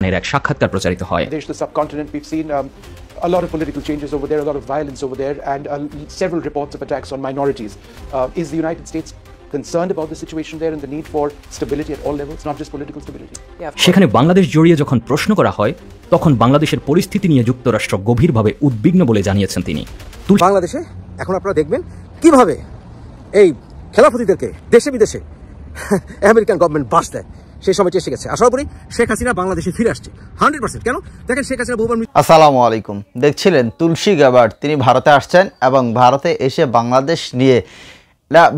প্রধানের এক সাক্ষাৎকার প্রচারিত হয়। A lot of political changes over there, a lot of violence over there, and several reports of attacks on minorities. Is the United States concerned about the situation there and the need for stability at all levels, not just political stability? সেখানে বাংলাদেশ জড়িয়ে যখন প্রশ্ন করা হয় তখন বাংলাদেশের পরিস্থিতি নিয়ে যুক্তরাষ্ট্র গভীরভাবে উদ্বিগ্ন বলে জানিয়েছেন তিনি। বাংলাদেশে এখন আপনারা দেখবেন কিভাবে এই খেলাফতিদেরকে দেশে বিদেশে আমেরিকান গভর্নমেন্ট বাস দেয়, সেই সময় এসে গেছে। আশা করি শেখ হাসিনা বাংলাদেশে ফিরে আসছে 100%। কেন দেখেন শেখ হাসিনা বহুবার। আসসালামু আলাইকুম। দেখছিলেন তুলসী গ্যাবার্ড, তিনি ভারতে আসছেন এবং ভারতে এসে বাংলাদেশ নিয়ে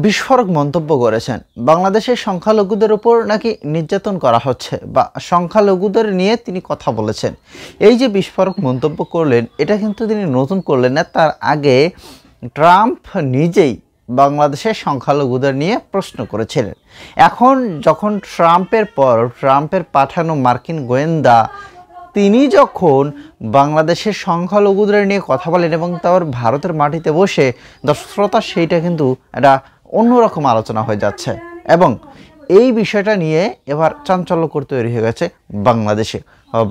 বিস্ফোরক মন্তব্য করেছেন। বাংলাদেশের সংখ্যালঘুদের উপর নাকি নির্যাতন করা হচ্ছে বা সংখ্যালঘুদের নিয়ে তিনি কথা বলেছেন। এই যে বিস্ফোরক মন্তব্য করলেন, এটা কিন্তু তিনি নতুন করলেন না। তার আগে ট্রাম্প নিজেই বাংলাদেশের সংখ্যালঘুদের নিয়ে প্রশ্ন করেছিলেন। এখন যখন ট্রাম্পের পর ট্রাম্পের পাঠানো মার্কিন গোয়েন্দা তিনি যখন বাংলাদেশের সংখ্যালঘুদের নিয়ে কথা বলেন এবং তার ভারতের মাটিতে বসে, দর্শক শ্রোতা, সেইটা কিন্তু একটা অন্যরকম আলোচনা হয়ে যাচ্ছে এবং এই বিষয়টা নিয়ে এবার চাঞ্চল্যকর তৈরি হয়ে গেছে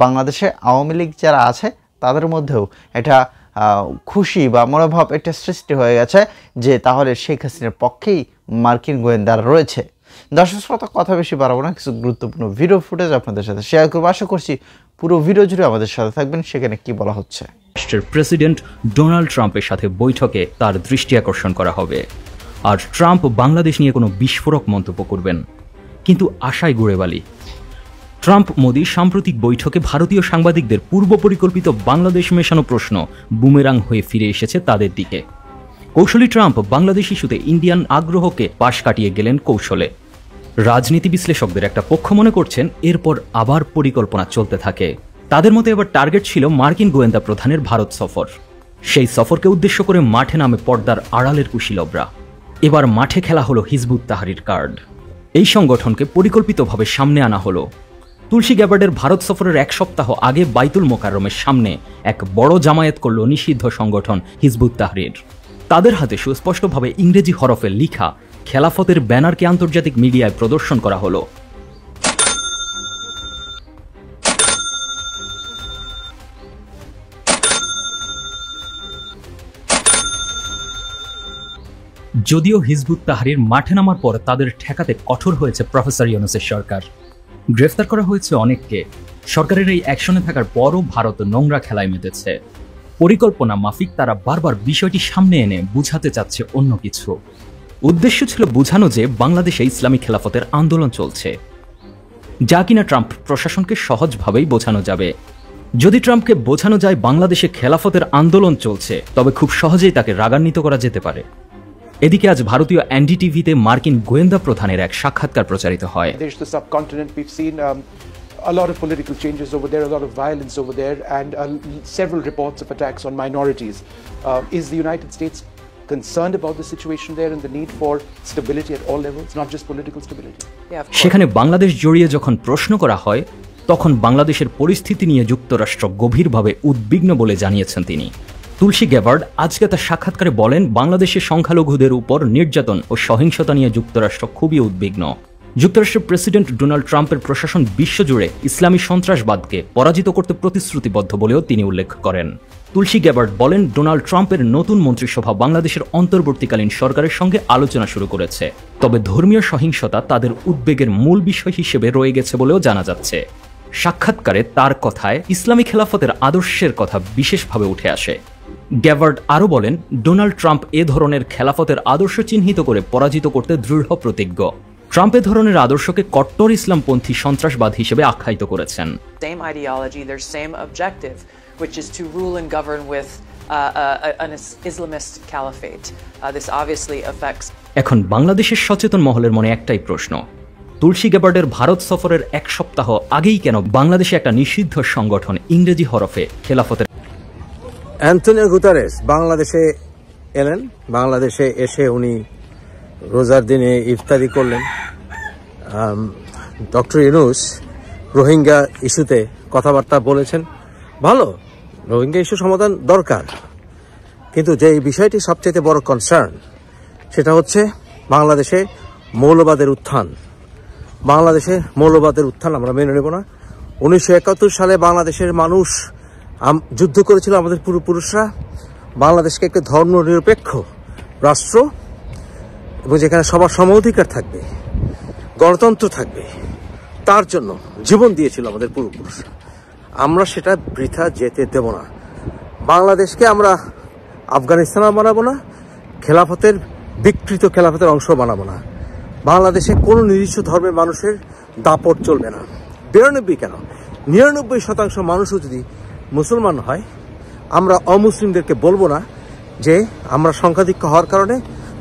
বাংলাদেশে আওয়ামী লীগ যারা আছে তাদের মধ্যেও এটা খুশি বা মনোভাব একটা সৃষ্টি হয়ে গেছে যে তাহলে শেখ হাসিনার পক্ষেই মার্কিন গোয়েন্দারা রয়েছে। দর্শক শ্রোতা, কথা বেশি বাড়াবো না, কিছু গুরুত্বপূর্ণ ভিডিও ফুটেজ আপনাদের সাথে শেয়ার করবো। আশা করছি পুরো ভিডিও জুড়ে আমাদের সাথে থাকবেন। সেখানে কি বলা হচ্ছে, রাষ্ট্রের প্রেসিডেন্ট ডোনাল্ড ট্রাম্পের সাথে বৈঠকে তার দৃষ্টি আকর্ষণ করা হবে আর ট্রাম্প বাংলাদেশ নিয়ে কোনো বিস্ফোরক মন্তব্য করবেন, কিন্তু আশায় গুড়েবালি। ট্রাম্প মোদি সাম্প্রতিক বৈঠকে ভারতীয় সাংবাদিকদের পূর্ব পরিকল্পিত বাংলাদেশ মেশানো প্রশ্ন বুমেরাং হয়ে ফিরে এসেছে তাদের দিকে। কৌশলী ট্রাম্প বাংলাদেশ ইস্যুতে ইন্ডিয়ান আগ্রহকে পাশ কাটিয়ে গেলেন কৌশলে। রাজনীতি বিশ্লেষকদের একটা পক্ষ মনে করছেন এরপর আবার পরিকল্পনা চলতে থাকে। তাদের মতে এবার টার্গেট ছিল মার্কিন গোয়েন্দা প্রধানের ভারত সফর। সেই সফরকে উদ্দেশ্য করে মাঠে নামে পর্দার আড়ালের কুশীলবরা। এবার মাঠে খেলা হলো হিজবুত তাহরির কার্ড। এই সংগঠনকে পরিকল্পিতভাবে সামনে আনা হলো। তুলসী গ্যাবার্ডের ভারত সফরের এক সপ্তাহ আগে বাইতুল মোকাররমের সামনে এক বড় জামায়াত করল নিষিদ্ধ সংগঠন হিজবুত তাহরির। তাদের হাতে সুস্পষ্টভাবে ইংরেজি হরফে লিখা খেলাফতের ব্যানারকে আন্তর্জাতিক মিডিয়ায় প্রদর্শন করা হলো। যদিও হিজবুত তাহরির মাঠে নামার পর তাদের ঠেকাতে কঠোর হয়েছে প্রফেসর ইউনূসের সরকার। গ্রেফতার করা হয়েছে অনেককে। সরকারের এই অ্যাকশনে থাকার পরও ভারত নোংরা খেলায় মেতেছে। পরিকল্পনা মাফিক তারা বারবার বিষয়টি সামনে এনে বুঝাতে চাচ্ছে অন্য কিছু। উদ্দেশ্য ছিল বোঝানো যে বাংলাদেশে ইসলামী খেলাফতের আন্দোলন চলছে, যা কিনা ট্রাম্প প্রশাসনকে সহজভাবেই বোঝানো যাবে। যদি ট্রাম্পকে বোঝানো যায় বাংলাদেশে খেলাফতের আন্দোলন চলছে, তবে খুব সহজেই তাকে রাগান্বিত করা যেতে পারে। এদিকে আজ ভারতীয় এনডিটিভিতে মার্কিন গোয়েন্দা প্রধানের এক সাক্ষাৎকার প্রচারিত হয়। A lot of political changes over there, a lot of violence over there, and several reports of attacks on minorities. Is the United States concerned about the situation there and the need for stability at all levels, not just political stability? সেখানে বাংলাদেশ জড়িয়ে যখন প্রশ্ন করা হয় তখন বাংলাদেশের পরিস্থিতি নিয়ে যুক্তরাষ্ট্র গভীরভাবে উদ্বিগ্ন বলে জানিয়েছেন তিনি। তুলসী গ্যাবার্ড আজকে তার সাক্ষাৎকারে বলেন, বাংলাদেশের সংখ্যালঘুদের উপর নির্যাতন ও সহিংসতা নিয়ে যুক্তরাষ্ট্র খুবই উদ্বিগ্ন। যুক্তরাষ্ট্রের প্রেসিডেন্ট ডোনাল্ড ট্রাম্পের প্রশাসন বিশ্বজুড়ে ইসলামী সন্ত্রাসবাদকে পরাজিত করতে প্রতিশ্রুতিবদ্ধ বলেও তিনি উল্লেখ করেন। তুলসী গ্যাবার্ড বলেন, ডোনাল্ড ট্রাম্পের নতুন মন্ত্রিসভা বাংলাদেশের অন্তর্বর্তীকালীন সরকারের সঙ্গে আলোচনা শুরু করেছে, তবে ধর্মীয় সহিংসতা তাদের উদ্বেগের মূল বিষয় হিসেবে রয়ে গেছে বলেও জানা যাচ্ছে। সাক্ষাৎকারে তার কথায় ইসলামী খেলাফতের আদর্শের কথা বিশেষভাবে উঠে আসে। গ্যাবার্ড আরও বলেন, ডোনাল্ড ট্রাম্প এ ধরনের খেলাফতের আদর্শ চিহ্নিত করে পরাজিত করতে দৃঢ় প্রতিজ্ঞ। ট্রাম্প এ ধরনের আদর্শকে কট্টর ইসলামপন্থী সন্ত্রাসবাদ হিসেবে আখ্যায়িত করেছেন। Same ideology, their same objective, which is to rule and govern with an Islamist caliphate. This obviously affects. এখন বাংলাদেশের সচেতন মহলের মনে একটাই প্রশ্ন, তুলসী গ্যাবার্ডের ভারত সফরের এক সপ্তাহ আগেই কেন বাংলাদেশে একটা নিষিদ্ধ সংগঠন ইংরেজি হরফে খেলাফতের। অ্যান্টনিও গুতারেস বাংলাদেশে এলেন। বাংলাদেশে এসে উনি রোজার দিনে ইফতারি করলেন। ডক্টর ইউনূস রোহিঙ্গা ইস্যুতে কথাবার্তা বলেছেন। ভালো, রোহিঙ্গা ইস্যু সমাধান দরকার, কিন্তু যে বিষয়টি সবচেয়ে বড় কনসার্ন সেটা হচ্ছে বাংলাদেশে মৌলবাদের উত্থান। বাংলাদেশে মৌলবাদের উত্থান আমরা মেনে নেব না। 1971 সালে বাংলাদেশের মানুষ যুদ্ধ করেছিল, আমাদের পূর্বপুরুষরা, বাংলাদেশকে একটি ধর্মনিরপেক্ষ রাষ্ট্র এবং যেখানে সবার সম অধিকার থাকবে, গণতন্ত্র থাকবে, তার জন্য জীবন দিয়েছিল আমাদের পূর্বপুরুষরা। আমরা সেটা বৃথা যেতে দেব না। বাংলাদেশকে আমরা আফগানিস্তানও বানাবো না, খেলাফতের বিকৃত খেলাফতের অংশ বানাবো না। বাংলাদেশে কোনো নির্দিষ্ট ধর্মের মানুষের দাপট চলবে না। 92 কেন, 99% মানুষও যদি মুসলমান হয়, আমরা অমুসলিমদেরকে বলবো না যে আমরা সংখ্যাধিক্য হওয়ার কারণে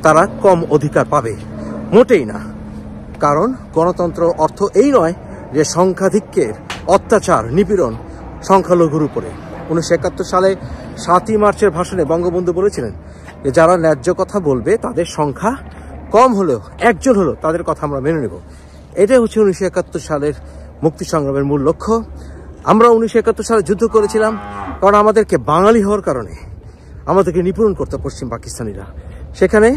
তারা কম অধিকার পাবে, মোটেই না। কারণ গণতন্ত্র অর্থ এই নয় যে সংখ্যাধিক্যের অত্যাচার, নিপীড়ন সংখ্যালঘুর উপরে। 1971 সালে 7ই মার্চের ভাষণে বঙ্গবন্ধু বলেছিলেন যে যারা ন্যায্য কথা বলবে তাদের সংখ্যা কম হলেও, একজন হলেও, তাদের কথা আমরা মেনে নেব। এটাই হচ্ছে 1971 সালের মুক্তি সংগ্রামের মূল লক্ষ্য। আমরা 1971 সালে যুদ্ধ করেছিলাম কারণ আমাদেরকে বাঙালি হওয়ার কারণে আমাদেরকে নিপীড়ন করতে পশ্চিম পাকিস্তানিরা। সেখানে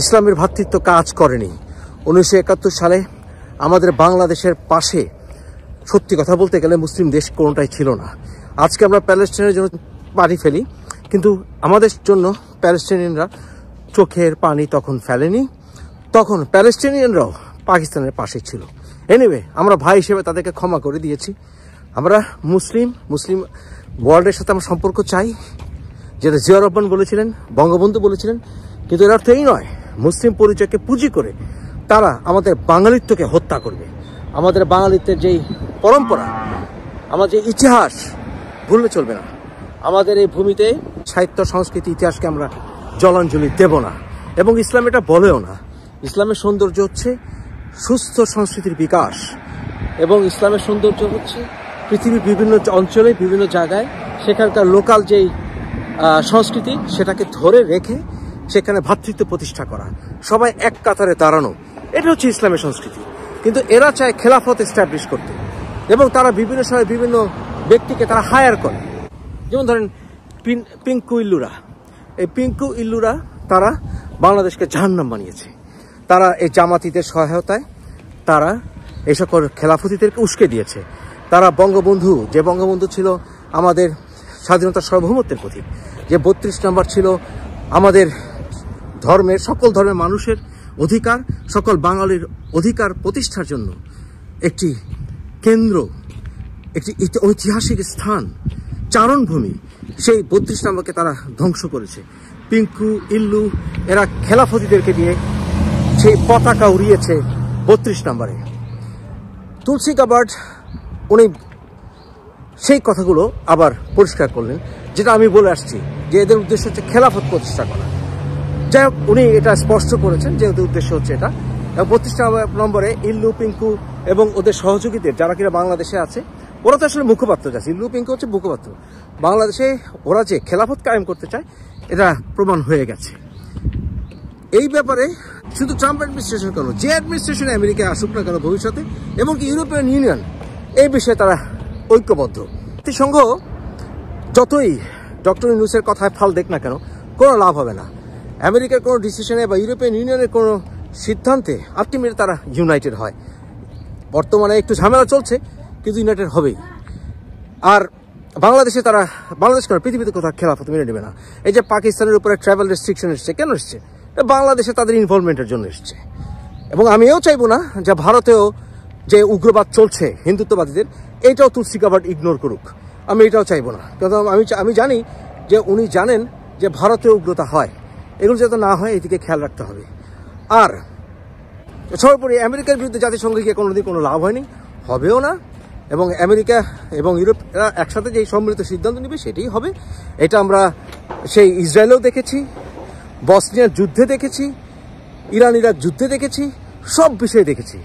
ইসলামের ভ্রাতৃত্ব কাজ করেনি। 1971 সালে আমাদের বাংলাদেশের পাশে সত্যি কথা বলতে গেলে মুসলিম দেশ কোনোটাই ছিল না। আজকে আমরা প্যালেস্টাইনের জন্য পানি ফেলি, কিন্তু আমাদের জন্য প্যালেস্টাইনিয়ানরা চোখের পানি তখন ফেলেনি। তখন প্যালেস্টাইনিয়ানরাও পাকিস্তানের পাশে ছিল। এনিওয়ে, আমরা ভাই হিসেবে তাদেরকে ক্ষমা করে দিয়েছি। আমরা মুসলিম ওয়ার্ল্ডের সাথে আমরা সম্পর্ক চাই, যেটা জিয়া রহমান বলেছিলেন, বঙ্গবন্ধু বলেছিলেন। কিন্তু এর অর্থ এই নয় মুসলিম পরিচয়কে পুঁজি করে তারা আমাদের বাঙালিত্বকে হত্যা করবে। আমাদের বাঙালিত্বের যেই পরম্পরা, আমাদের ইতিহাস ভুললে চলবে না। আমাদের এই ভূমিতে সাহিত্য, সংস্কৃতি, ইতিহাসকে আমরা জলাঞ্জলি দেব না, এবং ইসলাম এটা বলেও না। ইসলামের সৌন্দর্য হচ্ছে সুস্থ সংস্কৃতির বিকাশ, এবং ইসলামের সৌন্দর্য হচ্ছে পৃথিবীর বিভিন্ন অঞ্চলে, বিভিন্ন জায়গায় সেখানকার লোকাল যেই সংস্কৃতি সেটাকে ধরে রেখে সেখানে ভ্রাতৃত্ব প্রতিষ্ঠা করা, সবাই এক কাতারে দাঁড়ানো, এটা হচ্ছে ইসলামের সংস্কৃতি। কিন্তু এরা চায় খেলাফত এস্টাবলিশ করতে, এবং তারা বিভিন্ন সময় বিভিন্ন ব্যক্তিকে তারা হায়ার করে। যেমন ধরেন পিঙ্কু ইল্লুরা, এই পিঙ্কু ইল্লুরা তারা বাংলাদেশকে জাহান্নাম বানিয়েছে। তারা এই জামাতিদের সহায়তায় তারা এই সকল খেলাফতিদেরকে উস্কে দিয়েছে। তারা বঙ্গবন্ধু, যে বঙ্গবন্ধু ছিল আমাদের স্বাধীনতার সার্বভৌমত্বের প্রতীক, যে 32 নম্বর ছিল আমাদের ধর্মের, সকল ধর্মের মানুষের অধিকার, সকল বাঙালির অধিকার প্রতিষ্ঠার জন্য একটি কেন্দ্র, একটি ঐতিহাসিক স্থান, চারণভূমি, সেই 32 নম্বরকে তারা ধ্বংস করেছে। পিঙ্কু ইল্লু এরা খেলাফতিদেরকে দিয়ে সেই পতাকা উড়িয়েছে 32 নম্বরে। তুলসী গাবার্ড উনি সেই কথাগুলো আবার পরিষ্কার করলেন, যেটা আমি বলে আসছি যে এদের উদ্দেশ্য হচ্ছে খেলাফত প্রতিষ্ঠা করা। যাই হোক, উনি এটা স্পষ্ট করেছেন যে ওদের উদ্দেশ্য হচ্ছে এটা। 32 নম্বরে ইল্লু, পিঙ্কু এবং ওদের সহযোগীদের যারা কিনা বাংলাদেশে আছে, ওরা তো আসলে মুখপাত্র যাচ্ছে। ইল্লু, পিঙ্কু হচ্ছে মুখপাত্র। বাংলাদেশে ওরা যে খেলাফত কায়েম করতে চায় এটা প্রমাণ হয়ে গেছে। এই ব্যাপারে শুধু ট্রাম্প অ্যাডমিনিস্ট্রেশন কেন, যে অ্যাডমিনিস্ট্রেশনে আমেরিকায় আসুক না কেন ভবিষ্যতে, এমনকি ইউরোপিয়ান ইউনিয়ন, এই বিষয়ে তারা ঐক্যবদ্ধ। জাতিসংঘ যতই ডক্টর ইউনূসের কথায় ফাল দেখ না কেন, কোনো লাভ হবে না। আমেরিকার কোনো ডিসিশনে বা ইউরোপিয়ান ইউনিয়নের কোনো সিদ্ধান্তে আলটিমেটলি তারা ইউনাইটেড হয়। বর্তমানে একটু ঝামেলা চলছে, কিন্তু ইউনাইটেড হবেই। আর বাংলাদেশে তারা, বাংলাদেশ কেন, পৃথিবীতে কোথাও খেলাফত মেনে নেবে না। এই যে পাকিস্তানের উপরে ট্রাভেল রেস্ট্রিকশন এসছে, কেন এসছে? বাংলাদেশে তাদের ইনভলভমেন্টের জন্য এসছে। এবং আমিও চাইবো না যে ভারতেও যে উগ্রবাদ চলছে হিন্দুত্ববাদীদের, এইটাও তুলসী গাবার্ড ইগনোর করুক। আমি এটাও চাইবো না, কারণ আমি জানি যে উনি জানেন যে ভারতে উগ্রতা হয়, এগুলো যাতে না হয় এদিকে খেয়াল রাখতে হবে। আর সর্বোপরি আমেরিকার বিরুদ্ধে জাতিসংঘে গিয়ে কোনোদিন কোনো লাভ হয়নি, হবেও না। এবং আমেরিকা এবং ইউরোপ এরা একসাথে যে সম্মিলিত সিদ্ধান্ত নেবে সেটাই হবে। এটা আমরা সেই ইসরায়েলেও দেখেছি, বসনিয়ার যুদ্ধে দেখেছি, ইরান ইরাক যুদ্ধে দেখেছি, সব বিষয়ে দেখেছি।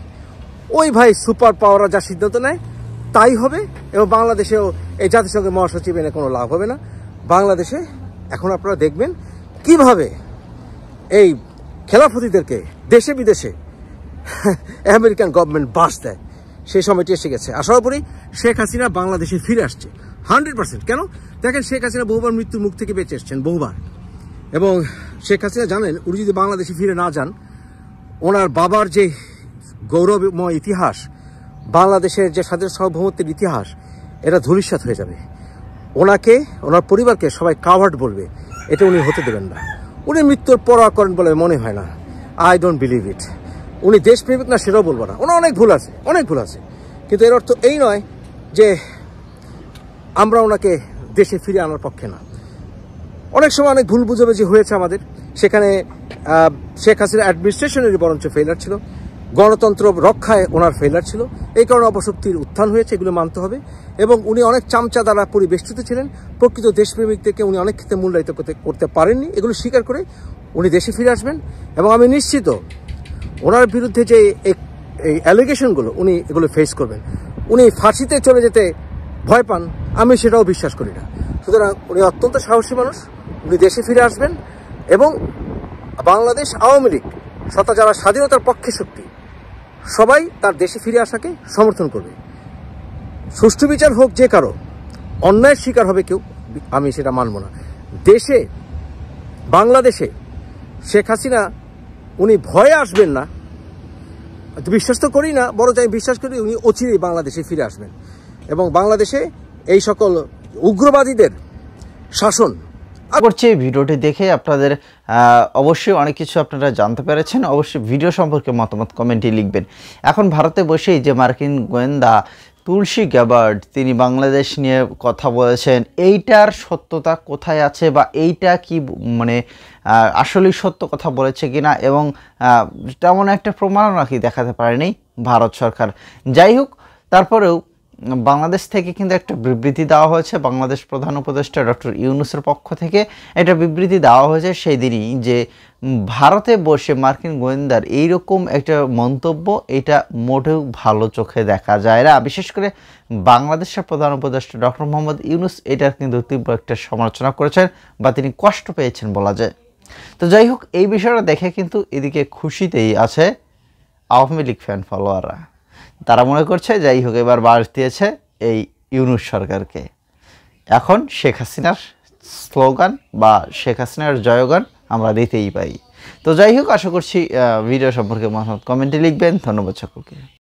ওই ভাই সুপার পাওয়াররা যা সিদ্ধান্ত নেয় তাই হবে। এবং বাংলাদেশেও এই জাতিসংঘের মহাসচিব এনে কোনো লাভ হবে না। বাংলাদেশে এখন আপনারা দেখবেন কিভাবে এই খেলাফতিদেরকে দেশে বিদেশে আমেরিকান গভর্নমেন্ট বাস দেয়। সেই সময়টি এসে গেছে। আশা করি শেখ হাসিনা বাংলাদেশে ফিরে আসছে 100%। কেন? দেখেন, শেখ হাসিনা বহুবার মৃত্যুর মুখ থেকে বেঁচে এসছেন, বহুবার। এবং শেখ হাসিনা জানেন, উনি যদি বাংলাদেশে ফিরে না যান, ওনার বাবার যে গৌরবময় ইতিহাস, বাংলাদেশের যে স্বাধীন সার্বভৌমত্বের ইতিহাস এটা ধূলিসাৎ হয়ে যাবে। ওনাকে, ওনার পরিবারকে সবাই কাভার্ড বলবে, এটা উনি হতে দেবেন না। উনি মৃত্যুর পরোয়া করেন বলে মনে হয় না। I don't believe it. উনি দেশপ্রেমিক না সেটাও বলবো না, ওনার অনেক ভুল আছে, অনেক ভুল আছে, কিন্তু এর অর্থ এই নয় যে আমরা ওনাকে দেশে ফিরে আনার পক্ষে না। অনেক সময় অনেক ভুল বুঝাবুঝি হয়েছে আমাদের, সেখানে শেখ হাসিনা অ্যাডমিনিস্ট্রেশনেরই বরঞ্চ ফেইলার ছিল, গণতন্ত্র রক্ষায় ওনার ফেইলার ছিল, এই কারণে অপশক্তির উত্থান হয়েছে, এগুলো মানতে হবে। এবং উনি অনেক চামচা দ্বারা পরিবেষ্টিত ছিলেন, প্রকৃত দেশপ্রেমিকদেরকে উনি অনেক ক্ষেত্রে মূল্যায়িত করতে পারেননি, এগুলো স্বীকার করে উনি দেশে ফিরে আসবেন। এবং আমি নিশ্চিত ওনার বিরুদ্ধে যে এই অ্যালিগেশনগুলো উনি এগুলো ফেস করবেন। উনি ফাঁসিতে চলে যেতে ভয় পান, আমি সেটাও বিশ্বাস করি না। সুতরাং উনি অত্যন্ত সাহসী মানুষ, উনি দেশে ফিরে আসবেন এবং বাংলাদেশ আওয়ামী লীগ তথা যারা স্বাধীনতার পক্ষে শক্তি সবাই তার দেশে ফিরে আসাকে সমর্থন করবে। সুষ্ঠু বিচার হোক যে কারো, অন্যায়ের শিকার হবে কেউ, আমি সেটা মানব না। দেশে, বাংলাদেশে শেখ হাসিনা উনি ভয়ে আসবেন না, বিশ্বাস তো করি না, বরং আমি বিশ্বাস করি উনি অচিরেই বাংলাদেশে ফিরে আসবেন এবং বাংলাদেশে এই সকল উগ্রবাদীদের শাসন করছি। ভিডিওটি দেখে আপনাদের অবশ্যই অনেক কিছু আপনারা জানতে পেরেছেন। অবশ্যই ভিডিও সম্পর্কে মতামত কমেন্টে লিখবেন। এখন ভারতে বসেই যে মার্কিন গোয়েন্দা তুলসী গ্যাবার্ড তিনি বাংলাদেশ নিয়ে কথা বলেছেন, এইটার সত্যতা কোথায় আছে বা এইটা কি মানে আসলেই সত্য কথা বলেছে কিনা, এবং তেমন একটা প্রমাণও নাকি দেখাতে পারেনি ভারত সরকার। যাই হোক, তারপরেও বাংলাদেশ থেকে কিন্তু একটা বিবৃতি দেওয়া হয়েছে, বাংলাদেশ প্রধান উপদেষ্টা ডক্টর ইউনূসের পক্ষ থেকে একটা বিবৃতি দেওয়া হয়েছে সেই দিনই, যে ভারতে বসে মার্কিন গোয়েন্দার এইরকম একটা মন্তব্য এটা মোটেও ভালো চোখে দেখা যায় না। বিশেষ করে বাংলাদেশের প্রধান উপদেষ্টা ডক্টর মোহাম্মদ ইউনূস এটার কিন্তু তীব্র একটা সমালোচনা করেছেন বা তিনি কষ্ট পেয়েছেন বলা যায়। তো যাই হোক, এই বিষয়টা দেখে কিন্তু এদিকে খুশিতেই আছে আওয়ামী লীগ ফ্যান ফলোয়াররা। তারা মনে করছে যাই হোক এবার বাস দিয়েছে এই ইউনূস সরকারকে, এখন শেখ হাসিনার স্লোগান বা শেখ হাসিনার জয়গান আমরা দিতেই পাই। তো যাই হোক, আশা করছি ভিডিও সম্পর্কে মতামত কমেন্টে লিখবেন। ধন্যবাদ সকলকে।